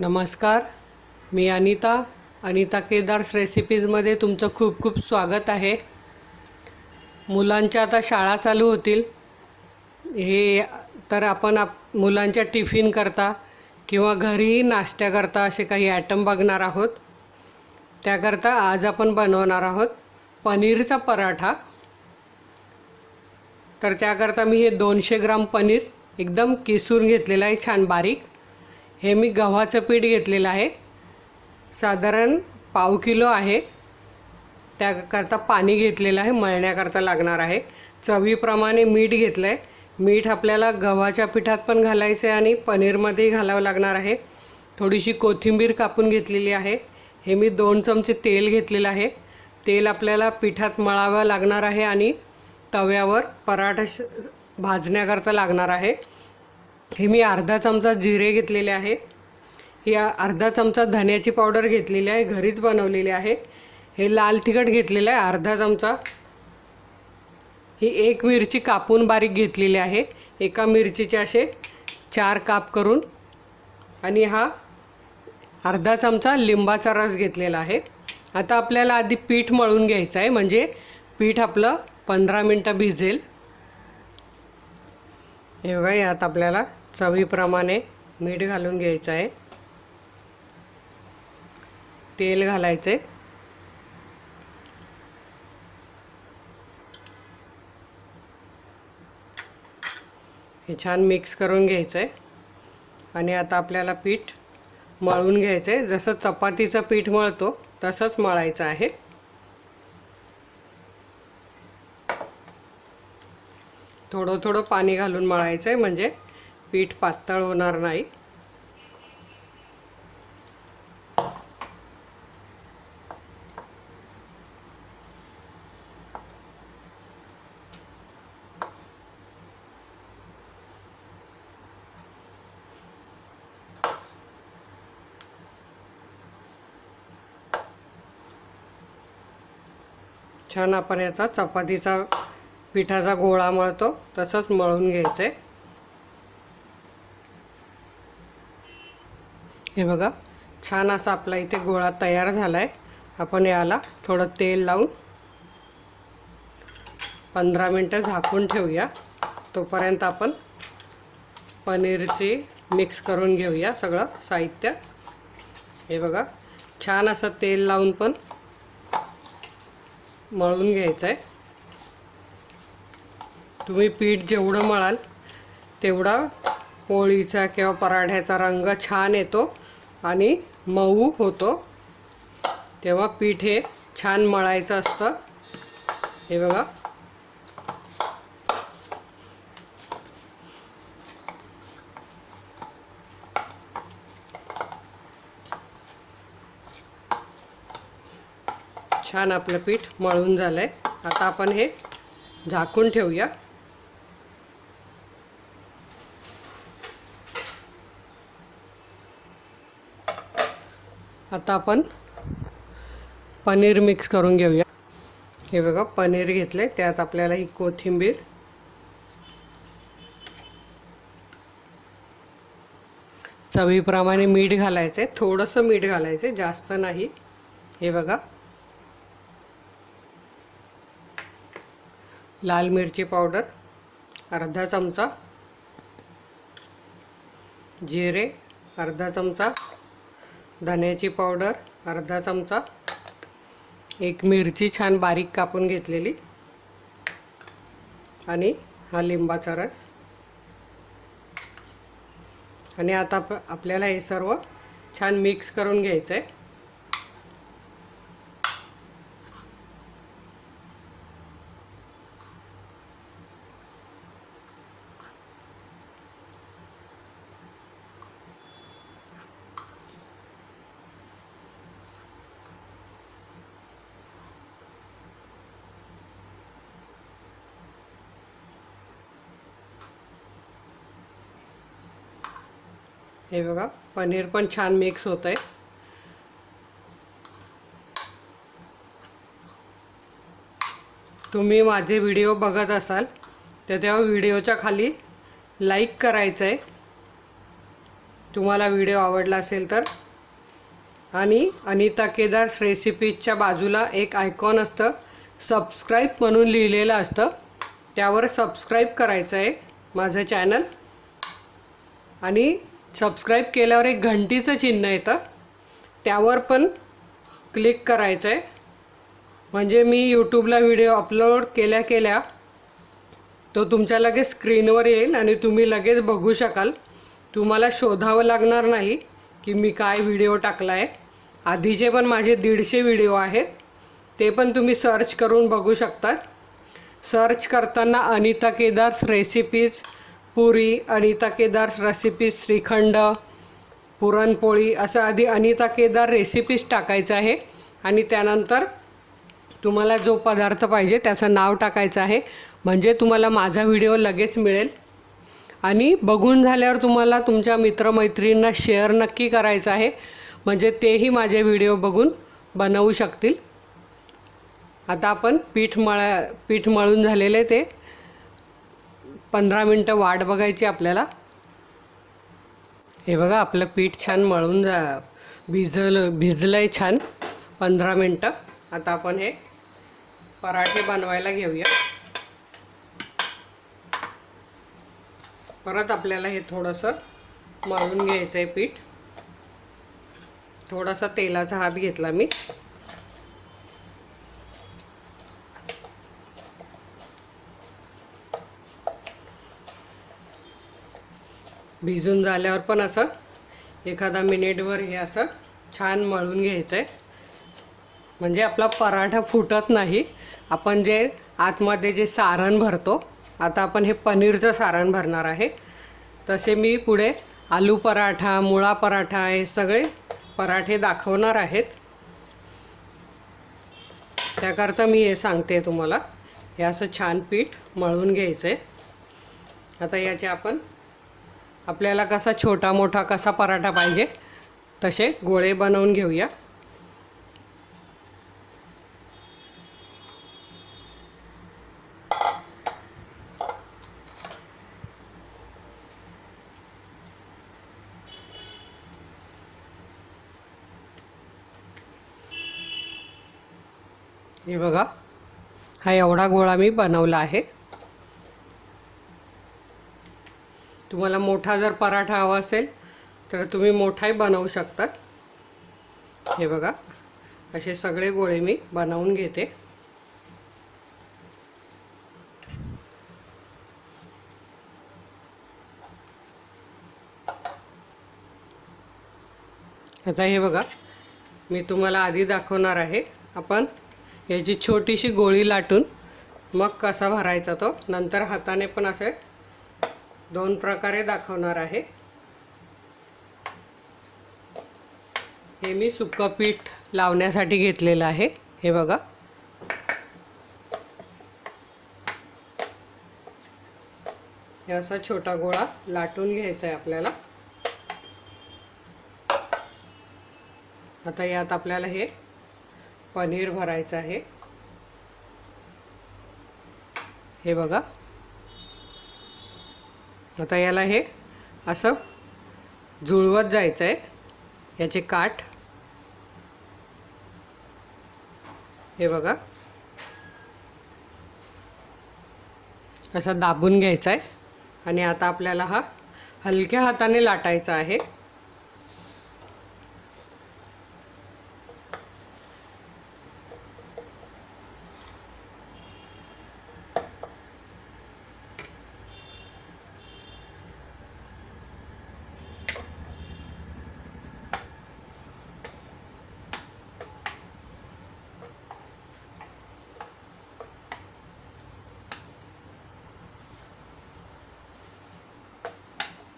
नमस्कार, मी अनिता केदार्स रेसिपीजमध्ये तुमचं खूप खूप स्वागत आहे। मुलांच्या आता शाळा चालू होतील, हे तर आपण मुलांच्या टिफिन करता किंवा घरीही नाश्त्या करता असे काही आयटम बघणार आहोत। त्याकरता आज आपण बनवणार आहोत पनीरचा पराठा। तर त्याकरता मी हे 200 ग्राम पनीर एकदम किसून घेतलेलं आहे, छान बारीक। हे मी गव्हाचं पीठ घेतलेलं आहे, साधारण पाव किलो आहे। त्याकरता पाणी घेतलेलं आहे, मळण्याकरता लागणार आहे। चवीप्रमाणे मीठ घेतलं आहे। मीठ आपल्याला गव्हाच्या पिठात पण घालायचं आहे आणि पनीरमध्ये घालावं लागणार आहे। थोडीशी कोथिंबीर कापून घेतलेली आहे। हे मी 2 चमचे तेल घेतलेलं आहे। तेल आपल्याला पिठात मळावं लागणार आहे आणि तव्यावर पराठा भाजण्याकरता लागणार आहे। हे मी अर्धा चमचा जिरे घेतलेले आहे। या अर्धा चमचा धन्याची पावडर घेतलेली आहे, घरीच बनवलेली आहे। हे लाल तिखट घेतलेलं आहे अर्धा चमचा। ही एक मिरची कापून बारीक घेतलेली आहे, एका मिरचीचे असे 4 काप करून। आणि हा अर्धा चमचा लिंबाचा रस घेतलेला आहे। आता आपल्याला आधी पीठ मळून घ्यायचं आहे, म्हणजे पीठ आपलं 15 मिनिटं भिजेल। हे बघा, यात आपल्याला चवीप्रमाणे मीठ घालून घ्यायचं आहे, तेल घालायचे, हे छान मिक्स करून घ्यायचं आहे। आणि आता आपल्याला पीठ मळून घ्यायचं आहे, जसं चपातीचं पीठ मळतो तसंच मळायचं आहे। थोडं थोडं पाणी घालून मळायचं आहे, म्हणजे पीठ पातळ होणार नाही। छान आपण याचा चपातीचा पिठाचा गोळा मळतो तसंच मळून घ्यायचं आहे। हे बघा, छान असा आपला इथे गोळा तयार झाला आहे। आपण याला थोडं तेल लावून 15 मिनिटं झाकून ठेवूया। तोपर्यंत आपण पनीरची मिक्स करून घेऊया सगळं साहित्य। हे बघा, छान असं तेल लावून पण मळून घ्यायचं आहे। तुम्ही पीठ जेवढं मळाल तेवढा पोळीचा किंवा पराठ्याचा रंग छान येतो आणि मऊ होतो, तेव्हा पीठ हे छान मळायचं असतं। हे बघा, छान आपलं पीठ मळून झालंय। आता आपण हे झाकून ठेवूया। आता आपण पनीर मिक्स करून घेऊया। हे बघा, पनीर घेतले, त्यात आपल्याला ही कोथिंबीर, चवीप्रमाणे मीठ घालायचे, थोडंसं मीठ घालायचे, जास्त नाही। हे बघा, लाल मिरची पावडर अर्धा चमचा, जिरे अर्धा चमचा, धन्याची पावडर अर्धा चमचा, एक मिरची छान बारीक कापून घेतलेली, आणि हा लिंबाचा रस। आणि आता आपल्याला हे सर्व छान मिक्स करून घ्यायचं आहे। हे बघा, पनीर पण छान मिक्स होत आहे। तुम्ही माझे व्हिडिओ बघत असाल तर तेव्हा व्हिडिओच्या खाली लाईक करायचं आहे तुम्हाला व्हिडिओ आवडला असेल तर. आणि अनिता केदार्स रेसिपीजच्या बाजूला एक आयकॉन असतं, सबस्क्राईब म्हणून लिहिलेलं असतं, त्यावर सबस्क्राईब करायचं आहे माझं चॅनल. आणि सबस्क्राईब केल्यावर एक घंटीचं चिन्ह येतं, त्यावर पण क्लिक करायचं आहे. म्हणजे मी यूट्यूबला व्हिडिओ अपलोड केल्या तो तुमच्या लगेच स्क्रीनवर येईल आणि तुम्ही लगेच बघू शकाल. तुम्हाला शोधावं लागणार नाही की मी काय व्हिडिओ टाकला आहे. आधीचे पण माझे 150 व्हिडिओ आहेत, ते पण तुम्ही सर्च करून बघू शकता. सर्च करताना अनिता केदार्स रेसिपीज पुरी, अनिता केदार्स रेसिपीज श्रीखंड, पुरणपोळी असं आधी अनिता केदार रेसिपीज टाकायचं आहे. आणि त्यानंतर तुम्हाला जो पदार्थ पाहिजे त्याचं नाव टाकायचं आहे, म्हणजे तुम्हाला माझा व्हिडिओ लगेच मिळेल. आणि बघून झाल्यावर तुम्हाला तुमच्या मित्रमैत्रिणींना शेअर नक्की करायचं आहे, म्हणजे तेही माझे व्हिडिओ बघून बनवू शकतील. आता आपण पीठ मळून झालेले ते 15 मिनटं वाट बघायची आपल्याला. हे बघा आपलं पीठ छान मळून भिजलं आहे छान 15 मिनटं. आता आपण हे पराठे बनवायला घेऊया. परत आपल्याला हे थोडंसं मळून घ्यायचं आहे पीठ. थोडासा तेलाचा हात घेतला मी. भिजून झाल्यावर पण असं एखादा मिनिटभर हे असं छान मळून घ्यायचं आहे, म्हणजे आपला पराठा फुटत नाही. आपण जे आतमध्ये जे सारण भरतो, आता आपण हे पनीरचं सारण भरणार आहे. तसे मी पुढे आलू पराठा, मुळा पराठा हे सगळे पराठे दाखवणार आहेत. त्याकरता मी हे सांगते तुम्हाला. हे असं छान पीठ मळून घ्यायचं आहे. आता याचे आपल्याला कसा छोटा मोठा कसा पराठा पाहिजे तसे गोळे बनवून घेऊया. हे बघा, हा एवढा गोळा मी बनवला आहे. तुम्हाला मोठा जर पराठा हवा असेल तर तुम्ही मोठाही बनवू शकतात. हे बघा, असे सगळे गोळे मी बनवून घेते. आता हे बघा, मी तुम्हाला आधी दाखवणार आहे आपण याची छोटीशी गोळी लाटून मग कसा भरायचा तो. नंतर हाताने पण असे 2 प्रकारे दाखवणार आहे. हे मी सुक्कं पीठ लावण्यासाठी घेतलेलं आहे. हे बघा, हे असा छोटा गोळा लाटून घ्यायचा आहे आपल्याला. आता यात आपल्याला हे पनीर भरायचं आहे. हे बघा, आता याला हे असं जुळवत जायचं आहे, याचे काठ. हे बघा, असं दाबून घ्यायचं आहे. आणि आता आपल्याला हा हलक्या हाताने लाटायचा आहे.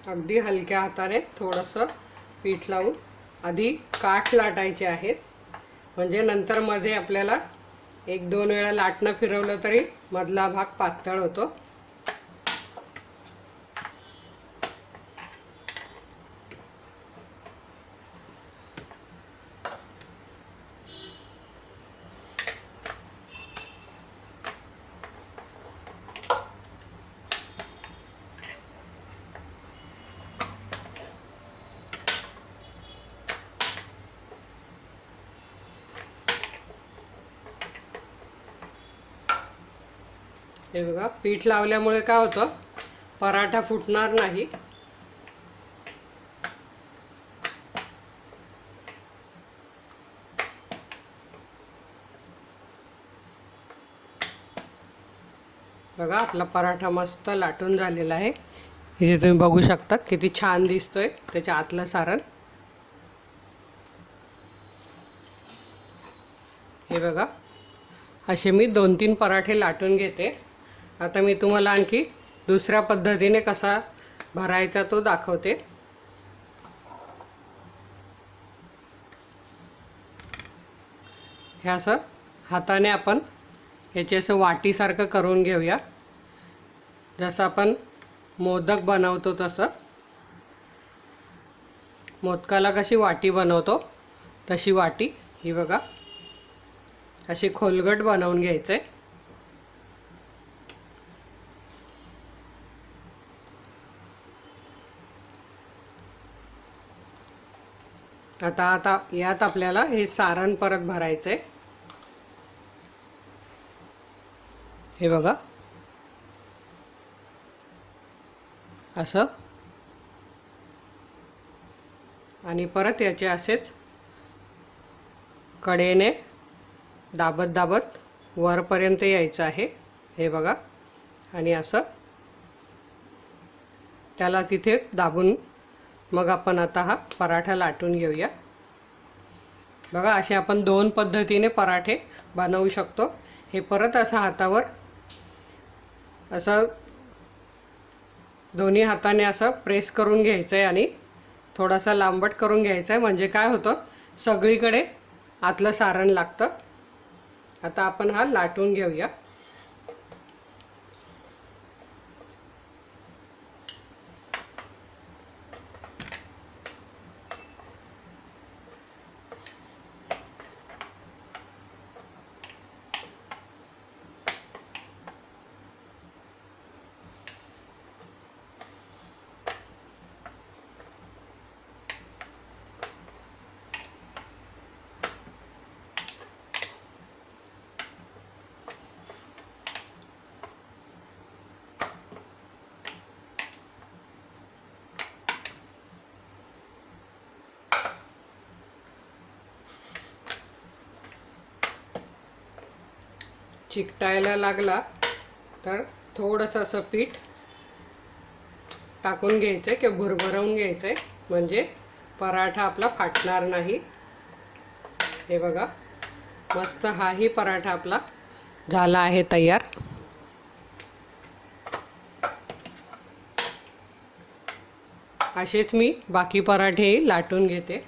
अगदी हलक्या हाताने थोडंसं पीठ लावून आधी काठ लाटायचे आहेत, म्हणजे नंतर मध्ये आपल्याला 1-2 वेळा लाटणं फिरवलं तरी मधला भाग पातळ होतो. हे बघा, पीठ लावल्यामुळे काय होतं, पराठा फुटणार नाही. बघा, आपला पराठा मस्त लाटून झालेला आहे. इथे तुम्ही बघू शकता किती छान दिसतोय त्याच्या आतलं सारण. हे बघा, असे मी 2-3 पराठे लाटून घेते. आता मी तुम्हाला आणखी दुसऱ्या पद्धतीने कसा भरायचा तो दाखवते. हे असं हाताने आपण ह्याचे असं वाटीसारखं करून घेऊया. जसं आपण मोदक बनवतो तसं, मोदकाला कशी वाटी बनवतो तशी वाटी ही बघा, अशी खोलगट बनवून घ्यायचं आहे. आता यात आपल्याला हे सारण परत भरायचं आहे. हे बघा, असं, आणि परत याचे असेच कडेने दाबत दाबत वरपर्यंत यायचं आहे. हे बघा, आणि असं त्याला तिथे दाबून मग आपण आता हा पराठा लाटून घेऊया. बघा, असे आपण 2 पद्धतीने पराठे बनवू शकतो. हे परत असं हातावर असं दोन्ही हाताने असं प्रेस करून घ्यायचं आहे आणि थोडासा लांबट करून घ्यायचं आहे. म्हणजे काय होतं, सगळीकडे आतलं सारण लागतं. आता आपण हा लाटून घेऊया. चिकटायला लागला तर थोडंसं असं पीठ टाकून घ्यायचं किंवा भरभरवून घ्यायचं, म्हणजे पराठा आपला फाटणार नाही. हे बघा, मस्त हाही पराठा आपला झाला आहे तयार. असेच मी बाकी पराठेही लाटून घेते.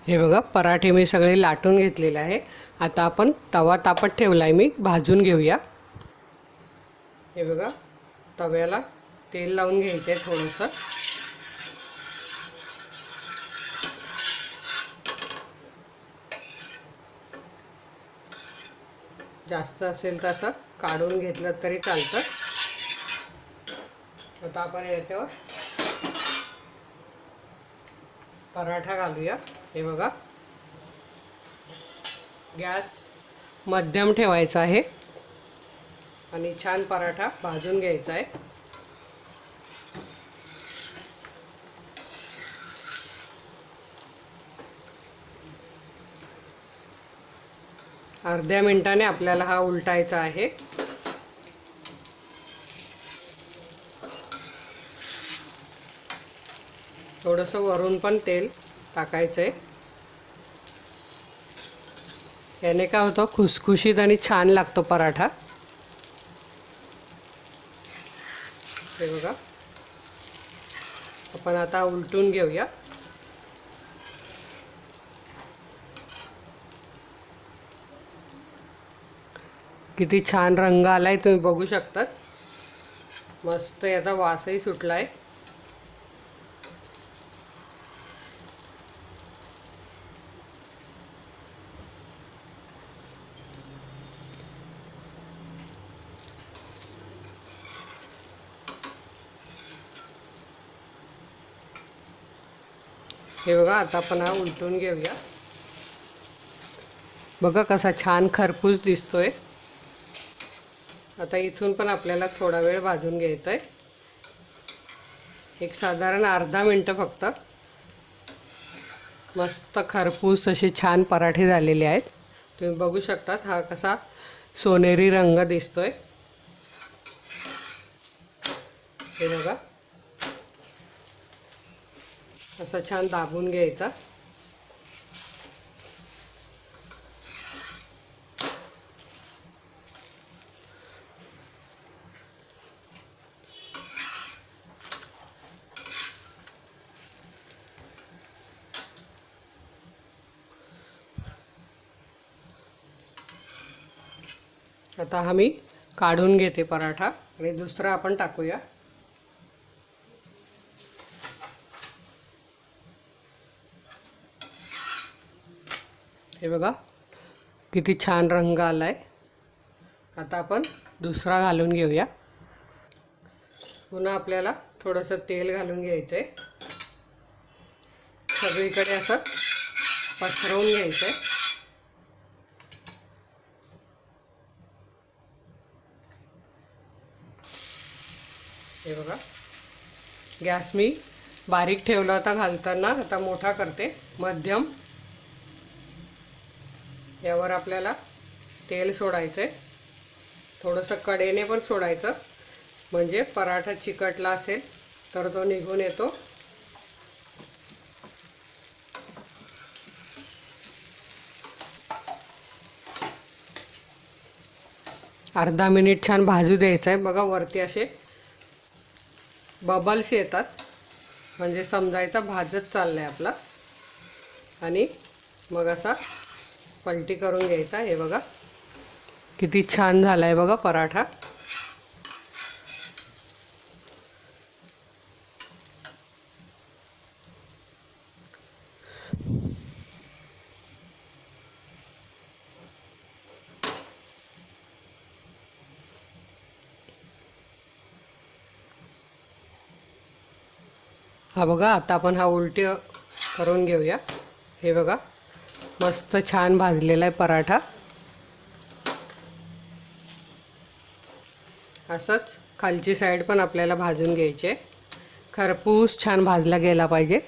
हे बघा, पराठे मी सगळे लाटून घेतलेले आहे. आता आपण तवा तापत ठेवला आहे, मी भाजून घेऊया. हे बघा, तव्याला तेल लावून घ्यायचं आहे थोडंसं. जास्त असेल तसं काढून घेतलं तरी चालतं. आता आपण याच्यावर पराठा घालूया. हे बघा, गॅस मध्यम ठेवायचा आहे आणि छान पराठा भाजून घ्यायचा आहे. अर्ध्या मिनिटाने आपल्याला हा उलटायचा आहे. थोडंसं वरून पण तेल टाकायचं आहे. याने काय होतं, खुसखुशीत आणि छान लागतो पराठा. हे बघा, आपण आता उलटून घेऊया. किती छान रंग आलाय, तुम्ही बघू शकता. मस्त याचा वासही सुटलाय. हे बघा, आता आपण हा उलटून घेऊया. बघा कसा छान खरपूस दिसतोय। आता इथून पण आपल्याला थोडा वेळ भाजून घ्यायचा आहे, एक साधारण अर्धा मिनिट फक्त। मस्त खरपूस असे छान पराठे झालेले आहेत। तुम्ही बघू शकता हा कसा सोनेरी रंग दिसतोय, हे बघा असं छान दाबून घ्यायचा। आता हा मी काढून घेते पराठा आणि दुसरा आपण टाकूया। हे बघा किती छान रंग आलाय। आता आपण दुसरा घालून घेऊया। पुन्हा आपल्याला थोडंसं तेल घालून घ्यायचंय, सगळीकडे असं पसरवून घ्यायचंय। हे बघा गॅस मी बारीक ठेवला होता घालताना, आता मोठा करते मध्यम। यावर आपल्याला तेल सोडायचंय, थोडंसं कडेने पण सोडायचं, म्हणजे पराठा चिकटला असेल तर तो निघून येतो। अर्धा मिनिट छान भाजू द्यायचं आहे। बघा वरती असे बबल्स येतात, म्हणजे समजायचा भाजत चाललाय आपला। आणि मग असा पलटी करून घ्यायचा। हे बघा किती छान झालाय बघा पराठा। हा बघा आता आपण हा उलटी करून घेऊया। हे बघा मस्त छान भाजलेला आहे पराठा। असंच खालची साईड पण आपल्याला भाजून घ्यायची आहे, खरपूस छान भाजला गेला पाहिजे।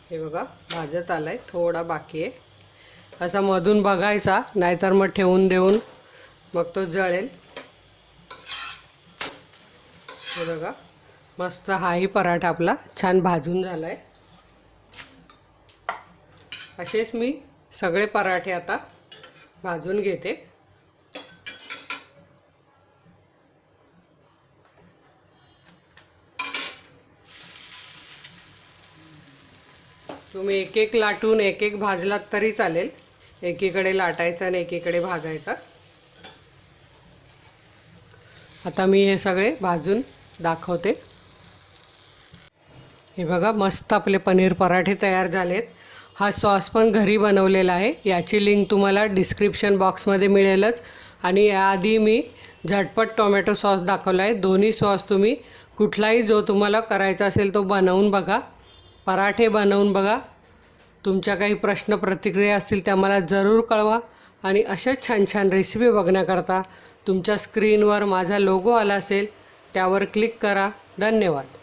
हे बघा भाजत आलाय, थोडा बाकी आहे। असा मधून बघायचा, नाहीतर मग ठेवून देऊन मग तो जळेल। हे बघा मस्त हाही पराठा आपला छान भाजून झालाय। असेच मी सगळे पराठे आता भाजून घेते। तुम्ही एक एक लाटून एक एक भाजलात तरी चालेल, एकीकडे लाटायचा आणि एकीकडे भाजायचा। आता मी हे सगळे भाजून दाखवते। हे बघा मस्त आपले पनीर पराठे तयार झालेत। हा सॉस पण घरी बनवलेला आहे, याची लिंक तुम्हाला डिस्क्रिप्शन बॉक्समध्ये मिळेलच। आणि याआधी मी झटपट टोमॅटो सॉस दाखवला आहे। दोन्ही सॉस तुम्ही कुठलाही जो तुम्हाला करायचा असेल तो बनवून बघा, पराठे बनवून बघा। तुमच्या काही प्रश्न प्रतिक्रिया असतील त्या मला जरूर कळवा। आणि अशाच छान छान रेसिपी बघण्याकरता तुमच्या स्क्रीनवर माझा लोगो आला असेल त्यावर क्लिक करा। धन्यवाद।